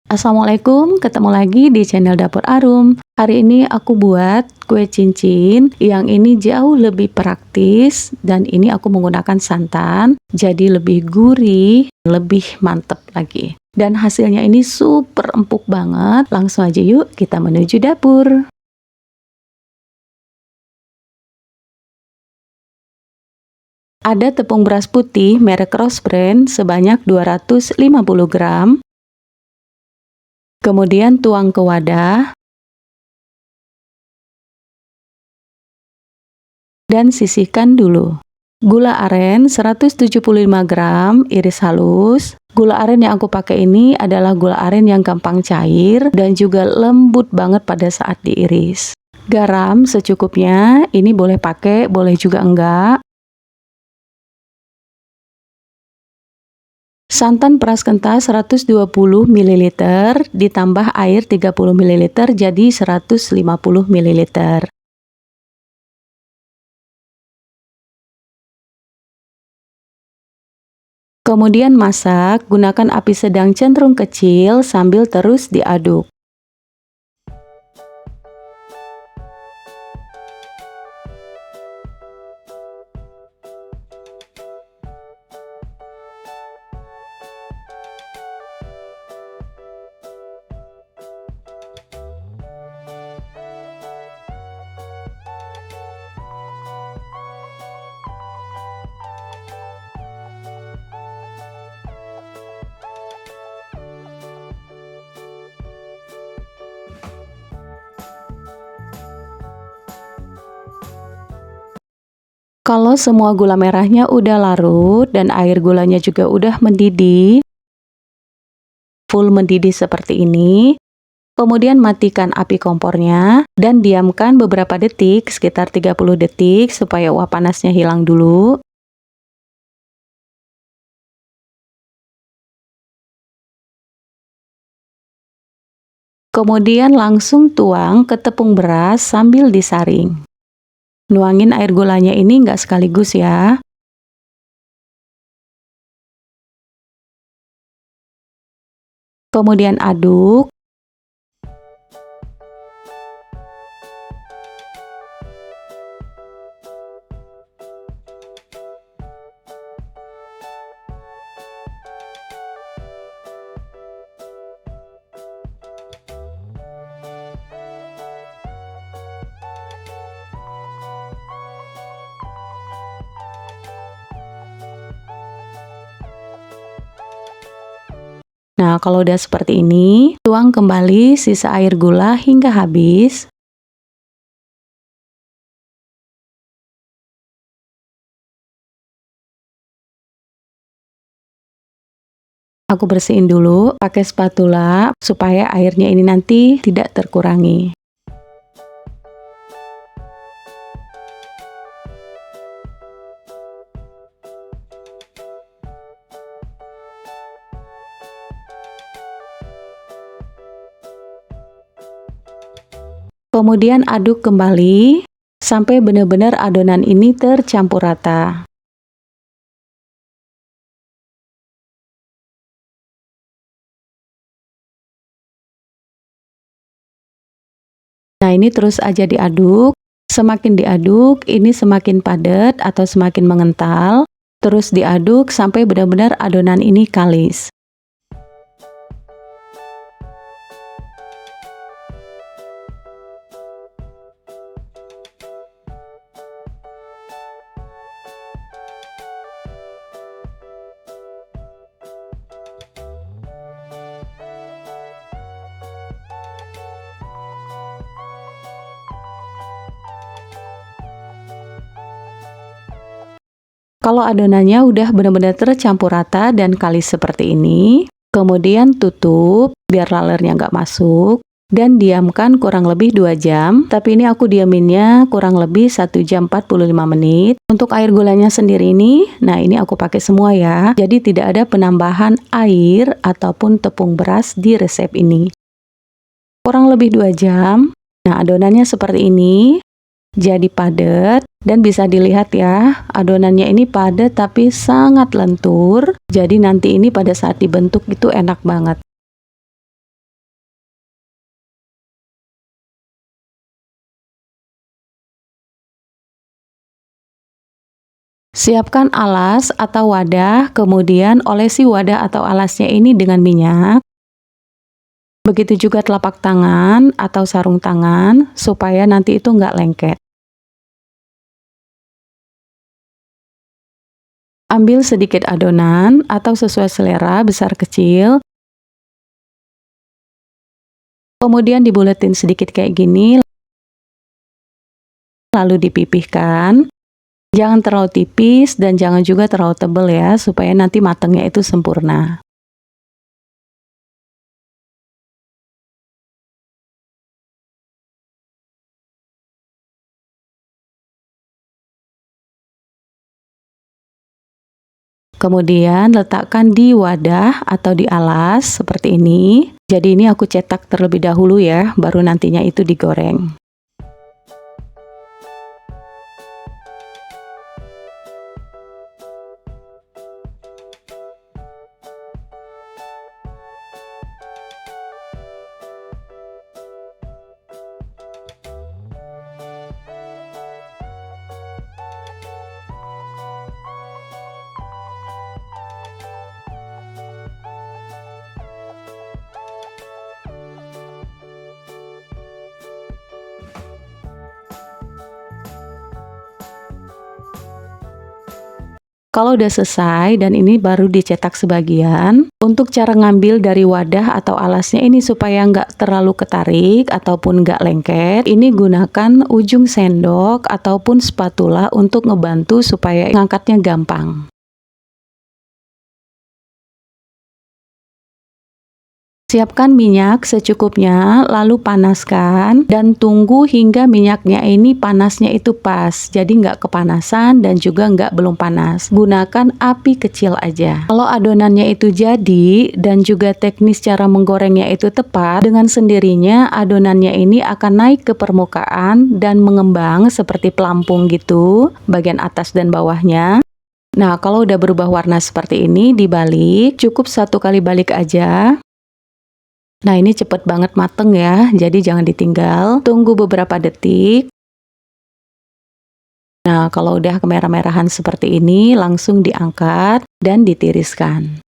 Assalamualaikum, ketemu lagi di channel Dapur Arum. Hari ini aku buat kue cincin yang ini jauh lebih praktis dan ini aku menggunakan santan, jadi lebih gurih, lebih mantep lagi. Dan hasilnya ini super empuk banget. Langsung aja yuk kita menuju dapur. Ada tepung beras putih merek Rose Brand sebanyak 250 gram. Kemudian tuang ke wadah dan sisihkan dulu. Gula aren 175 gram, iris halus. Gula aren yang aku pakai ini adalah gula aren yang gampang cair dan juga lembut banget pada saat diiris. Garam secukupnya, ini boleh pakai, boleh juga enggak. Santan peras kental 120 ml ditambah air 30 ml jadi 150 ml. Kemudian masak, gunakan api sedang cenderung kecil sambil terus diaduk. Kalau semua gula merahnya udah larut dan air gulanya juga udah mendidih, full mendidih seperti ini, kemudian matikan api kompornya dan diamkan beberapa detik, sekitar 30 detik supaya uap panasnya hilang dulu. Kemudian langsung tuang ke tepung beras sambil disaring. Nuangin air gulanya ini nggak sekaligus ya. Kemudian aduk. Nah, kalau udah seperti ini, tuang kembali sisa air gula hingga habis. Aku bersihin dulu pakai spatula supaya airnya ini nanti tidak terkurangi. Kemudian aduk kembali sampai benar-benar adonan ini tercampur rata. Nah, ini terus aja diaduk. Semakin diaduk, ini semakin padat atau semakin mengental. Terus diaduk sampai benar-benar adonan ini kalis. Kalau adonannya udah benar-benar tercampur rata dan kalis seperti ini, kemudian tutup biar lalernya nggak masuk dan diamkan kurang lebih 2 jam. Tapi ini aku diaminnya kurang lebih 1 jam 45 menit. Untuk air gulanya sendiri ini, nah ini aku pakai semua ya. Jadi tidak ada penambahan air ataupun tepung beras di resep ini. Kurang lebih 2 jam. Nah, adonannya seperti ini. Jadi padat dan bisa dilihat ya, adonannya ini padat tapi sangat lentur. Jadi nanti ini pada saat dibentuk itu enak banget. Siapkan alas atau wadah, kemudian olesi wadah atau alasnya ini dengan minyak. Begitu juga telapak tangan atau sarung tangan, supaya nanti itu nggak lengket. Ambil sedikit adonan atau sesuai selera, besar kecil. Kemudian dibuletin sedikit kayak gini, lalu dipipihkan. Jangan terlalu tipis dan jangan juga terlalu tebal ya, supaya nanti matangnya itu sempurna. Kemudian letakkan di wadah atau di alas seperti ini. Jadi ini aku cetak terlebih dahulu ya, baru nantinya itu digoreng. Kalau udah selesai dan ini baru dicetak sebagian, untuk cara ngambil dari wadah atau alasnya ini supaya nggak terlalu ketarik ataupun nggak lengket, ini gunakan ujung sendok ataupun spatula untuk ngebantu supaya ngangkatnya gampang. Siapkan minyak secukupnya, lalu panaskan dan tunggu hingga minyaknya ini panasnya itu pas. Jadi nggak kepanasan dan juga nggak belum panas. Gunakan api kecil aja. Kalau adonannya itu jadi dan juga teknis cara menggorengnya itu tepat, dengan sendirinya adonannya ini akan naik ke permukaan dan mengembang seperti pelampung gitu, bagian atas dan bawahnya. Nah, kalau udah berubah warna seperti ini, dibalik, cukup 1 kali balik aja. Nah, ini cepet banget mateng ya, jadi jangan ditinggal. Tunggu beberapa detik. Nah, kalau udah kemerah-merahan seperti ini, langsung diangkat dan ditiriskan.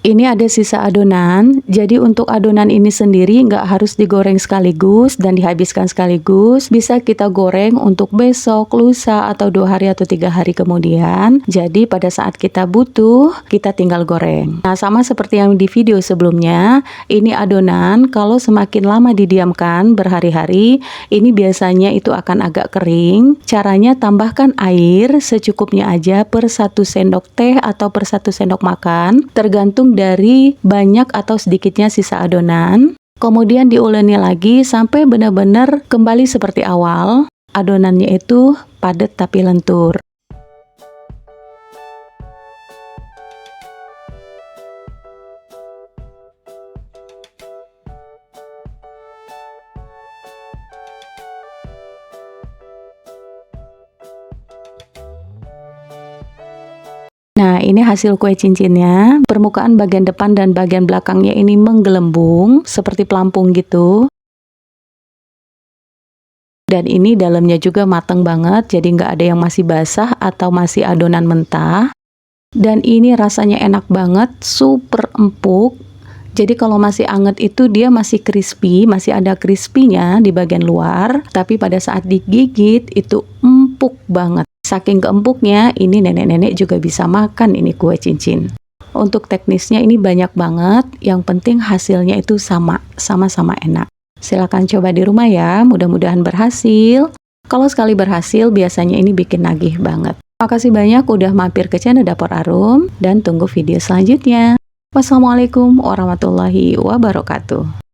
Ini ada sisa adonan, jadi untuk adonan ini sendiri nggak harus digoreng sekaligus dan dihabiskan sekaligus. Bisa kita goreng untuk besok, lusa, atau 2 hari atau 3 hari kemudian. Jadi pada saat kita butuh, kita tinggal goreng. Nah, sama seperti yang di video sebelumnya, ini adonan kalau semakin lama didiamkan berhari-hari, ini biasanya itu akan agak kering. Caranya tambahkan air secukupnya aja per 1 sendok teh atau per 1 sendok makan, tergantung dari banyak atau sedikitnya sisa adonan. Kemudian diuleni lagi sampai benar-benar kembali seperti awal. Adonannya itu padat tapi lentur. Nah, ini hasil kue cincinnya. Permukaan bagian depan dan bagian belakangnya ini menggelembung, seperti pelampung gitu. Dan ini dalamnya juga mateng banget, jadi nggak ada yang masih basah atau masih adonan mentah. Dan ini rasanya enak banget, super empuk. Jadi kalau masih anget itu dia masih crispy, masih ada crispy-nya di bagian luar. Tapi pada saat digigit itu empuk banget. Saking keempuknya, ini nenek-nenek juga bisa makan ini kue cincin. Untuk teknisnya ini banyak banget, yang penting hasilnya itu sama-sama enak. Silakan coba di rumah ya, mudah-mudahan berhasil. Kalau sekali berhasil, biasanya ini bikin nagih banget. Makasih banyak udah mampir ke channel Dapur Arum, dan tunggu video selanjutnya. Wassalamualaikum warahmatullahi wabarakatuh.